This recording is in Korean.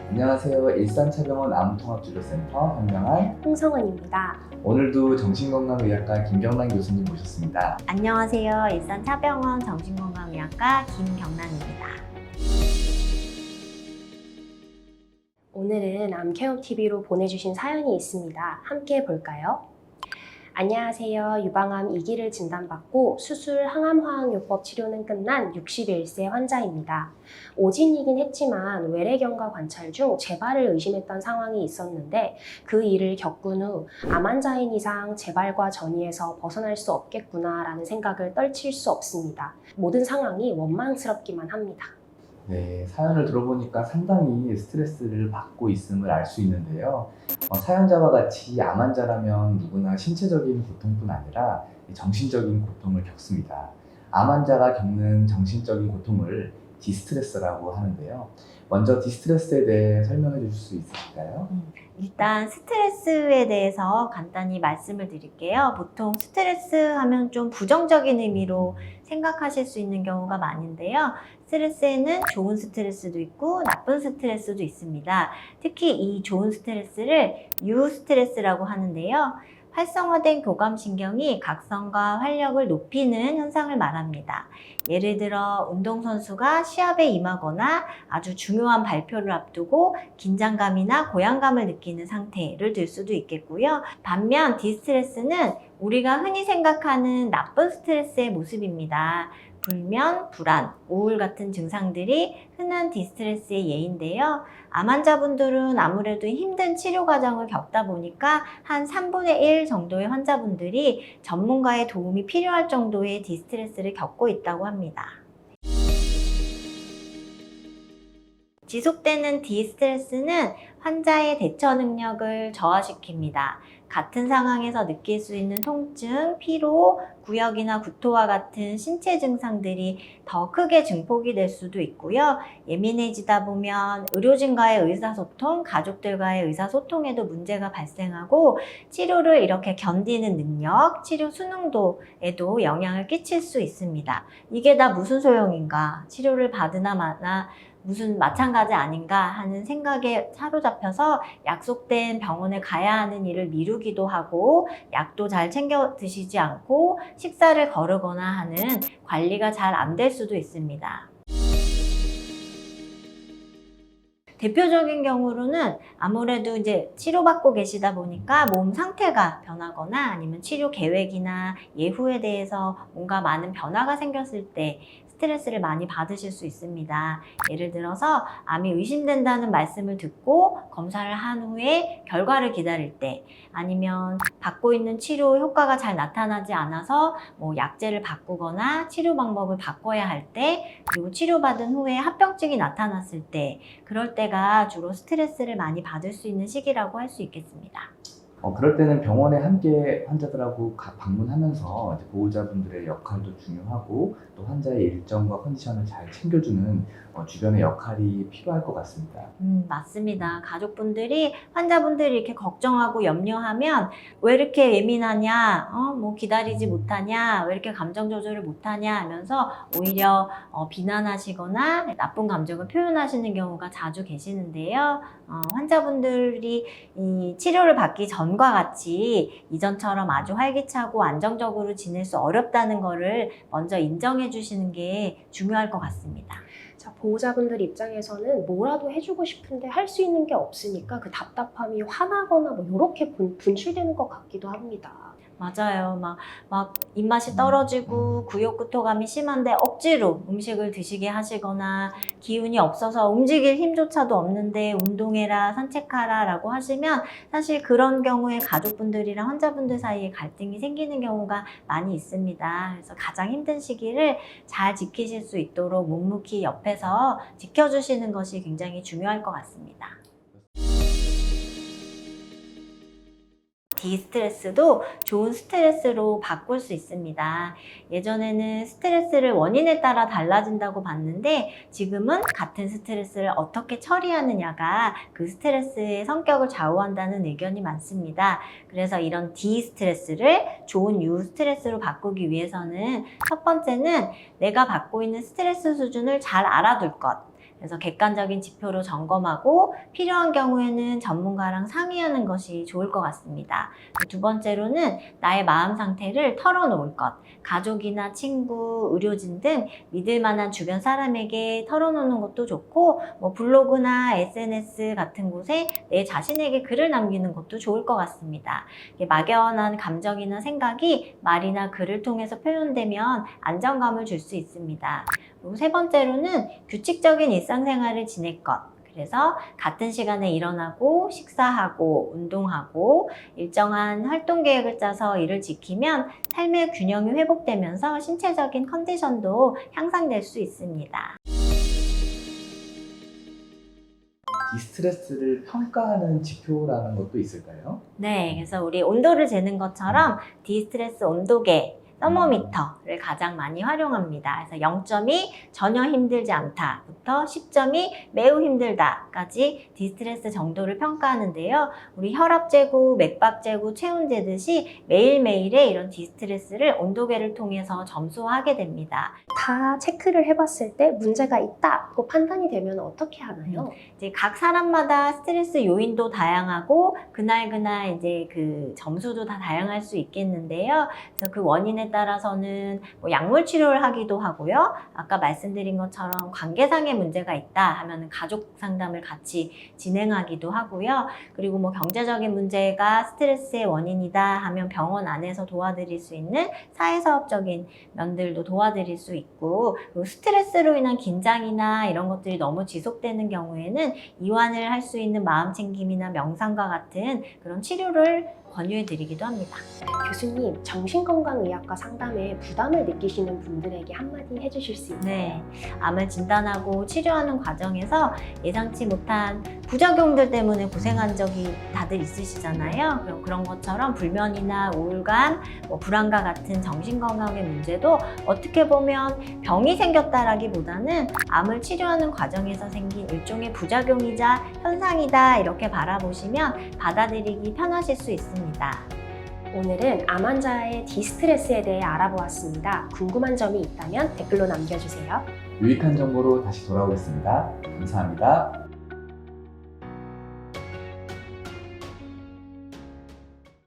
안녕하세요. 일산차병원 암통합진료센터 현명한 홍성은입니다. 오늘도 정신건강의학과 김경란 교수님 모셨습니다. 안녕하세요. 일산차병원 정신건강의학과 김경란입니다. 오늘은 암케어TV로 보내주신 사연이 있습니다. 함께 볼까요? 안녕하세요. 유방암 2기를 진단받고 수술 항암화학요법 치료는 끝난 61세 환자입니다. 오진이긴 했지만 외래견과 관찰 중 재발을 의심했던 상황이 있었는데 그 일을 겪은 후 암 환자인 이상 재발과 전이에서 벗어날 수 없겠구나라는 생각을 떨칠 수 없습니다. 모든 상황이 원망스럽기만 합니다. 네, 사연을 들어보니까 상당히 스트레스를 받고 있음을 알 수 있는데요. 사연자와 같이 암 환자라면 누구나 신체적인 고통뿐 아니라 정신적인 고통을 겪습니다. 암 환자가 겪는 정신적인 고통을 디스트레스라고 하는데요. 먼저 디스트레스에 대해 설명해 주실 수 있으실까요? 일단 스트레스에 대해서 간단히 말씀을 드릴게요. 보통 스트레스 하면 좀 부정적인 의미로 생각하실 수 있는 경우가 많은데요. 스트레스에는 좋은 스트레스도 있고 나쁜 스트레스도 있습니다. 특히 이 좋은 스트레스를 유스트레스라고 하는데요. 활성화된 교감신경이 각성과 활력을 높이는 현상을 말합니다. 예를 들어 운동선수가 시합에 임하거나 아주 중요한 발표를 앞두고 긴장감이나 고양감을 느끼는 상태를 들 수도 있겠고요. 반면 디스트레스는 우리가 흔히 생각하는 나쁜 스트레스의 모습입니다. 불면, 불안, 우울 같은 증상들이 흔한 디스트레스의 예인데요. 암 환자분들은 아무래도 힘든 치료 과정을 겪다 보니까 한 3분의 1 정도의 환자분들이 전문가의 도움이 필요할 정도의 디스트레스를 겪고 있다고 합니다. 지속되는 디스트레스는 환자의 대처 능력을 저하시킵니다. 같은 상황에서 느낄 수 있는 통증, 피로, 구역이나 구토와 같은 신체 증상들이 더 크게 증폭이 될 수도 있고요. 예민해지다 보면 의료진과의 의사소통, 가족들과의 의사소통에도 문제가 발생하고 치료를 이렇게 견디는 능력, 치료 수능도에도 영향을 끼칠 수 있습니다. 이게 다 무슨 소용인가? 치료를 받으나 마나 무슨 마찬가지 아닌가 하는 생각에 사로잡혀서 약속된 병원에 가야 하는 일을 미루기도 하고 약도 잘 챙겨 드시지 않고 식사를 거르거나 하는 관리가 잘 안 될 수도 있습니다. 대표적인 경우로는 아무래도 이제 치료받고 계시다 보니까 몸 상태가 변하거나 아니면 치료 계획이나 예후에 대해서 뭔가 많은 변화가 생겼을 때 스트레스를 많이 받으실 수 있습니다. 예를 들어서 암이 의심된다는 말씀을 듣고 검사를 한 후에 결과를 기다릴 때 아니면 받고 있는 치료 효과가 잘 나타나지 않아서 약제를 바꾸거나 치료 방법을 바꿔야 할 때 그리고 치료받은 후에 합병증이 나타났을 때 그럴 때가 주로 스트레스를 많이 받을 수 있는 시기라고 할 수 있겠습니다. 그럴 때는 병원에 함께 환자들하고 방문하면서 이제 보호자분들의 역할도 중요하고 또 환자의 일정과 컨디션을 잘 챙겨주는 주변의 역할이 필요할 것 같습니다. 맞습니다. 가족분들이 환자분들이 이렇게 걱정하고 염려하면 왜 이렇게 예민하냐, 기다리지 못하냐, 왜 이렇게 감정 조절을 못하냐 하면서 오히려 비난하시거나 나쁜 감정을 표현하시는 경우가 자주 계시는데요. 환자분들이 이 치료를 받기 전과 같이 이전처럼 아주 활기차고 안정적으로 지낼 수 어렵다는 거를 먼저 인정해 주시는 게 중요할 것 같습니다. 자, 보호자분들 입장에서는 뭐라도 해주고 싶은데 할 수 있는 게 없으니까 그 답답함이 화나거나 이렇게 분출되는 것 같기도 합니다. 맞아요. 막 입맛이 떨어지고 구역 구토감이 심한데 억지로 음식을 드시게 하시거나 기운이 없어서 움직일 힘조차도 없는데 운동해라, 산책하라 라고 하시면 사실 그런 경우에 가족분들이랑 환자분들 사이에 갈등이 생기는 경우가 많이 있습니다. 그래서 가장 힘든 시기를 잘 지키실 수 있도록 묵묵히 옆에서 지켜주시는 것이 굉장히 중요할 것 같습니다. 디스트레스도 좋은 스트레스로 바꿀 수 있습니다. 예전에는 스트레스를 원인에 따라 달라진다고 봤는데 지금은 같은 스트레스를 어떻게 처리하느냐가 그 스트레스의 성격을 좌우한다는 의견이 많습니다. 그래서 이런 디스트레스를 좋은 유스트레스로 바꾸기 위해서는 첫 번째는 내가 받고 있는 스트레스 수준을 잘 알아둘 것. 그래서 객관적인 지표로 점검하고 필요한 경우에는 전문가랑 상의하는 것이 좋을 것 같습니다. 두 번째로는 나의 마음 상태를 털어놓을 것. 가족이나 친구, 의료진 등 믿을 만한 주변 사람에게 털어놓는 것도 좋고, 블로그나 SNS 같은 곳에 내 자신에게 글을 남기는 것도 좋을 것 같습니다. 막연한 감정이나 생각이 말이나 글을 통해서 표현되면 안정감을 줄 수 있습니다. 그리고 세 번째로는 규칙적인 일상생활을 지낼 것. 그래서 같은 시간에 일어나고 식사하고 운동하고 일정한 활동 계획을 짜서 이를 지키면 삶의 균형이 회복되면서 신체적인 컨디션도 향상될 수 있습니다. 디스트레스를 평가하는 지표라는 것도 있을까요? 네, 그래서 우리 온도를 재는 것처럼 디스트레스 온도계 서머미터를 가장 많이 활용합니다. 그래서 0점이 전혀 힘들지 않다부터 10점이 매우 힘들다까지 디스트레스 정도를 평가하는데요. 우리 혈압 재고, 맥박 재고, 체온 재듯이 매일매일의 이런 디스트레스를 온도계를 통해서 점수하게 됩니다. 다 체크를 해봤을 때 문제가 있다고 판단이 되면 어떻게 하나요? 이제 각 사람마다 스트레스 요인도 다양하고 그날 이제 그 점수도 다 다양할 수 있겠는데요. 그래서 그 원인에 따라서는 약물 치료를 하기도 하고요. 아까 말씀드린 것처럼 관계상의 문제가 있다 하면은 가족 상담을 같이 진행하기도 하고요. 그리고 경제적인 문제가 스트레스의 원인이다 하면 병원 안에서 도와드릴 수 있는 사회사업적인 면들도 도와드릴 수 있고, 그리고 스트레스로 인한 긴장이나 이런 것들이 너무 지속되는 경우에는 이완을 할 수 있는 마음챙김이나 명상과 같은 그런 치료를 권유해드리기도 합니다. 교수님, 정신건강의학과 상담에 부담을 느끼시는 분들에게 한마디 해주실 수 있나요? 네, 암을 진단하고 치료하는 과정에서 예상치 못한 부작용들 때문에 고생한 적이 다들 있으시잖아요. 그런 것처럼 불면이나 우울감, 불안과 같은 정신건강의 문제도 어떻게 보면 병이 생겼다라기보다는 암을 치료하는 과정에서 생긴 일종의 부작용이자 현상이다 이렇게 바라보시면 받아들이기 편하실 수 있습니다. 오늘은 암 환자의 디스트레스에 대해 알아보았습니다. 궁금한 점이 있다면 댓글로 남겨주세요. 유익한 정보로 다시 돌아오겠습니다. 감사합니다.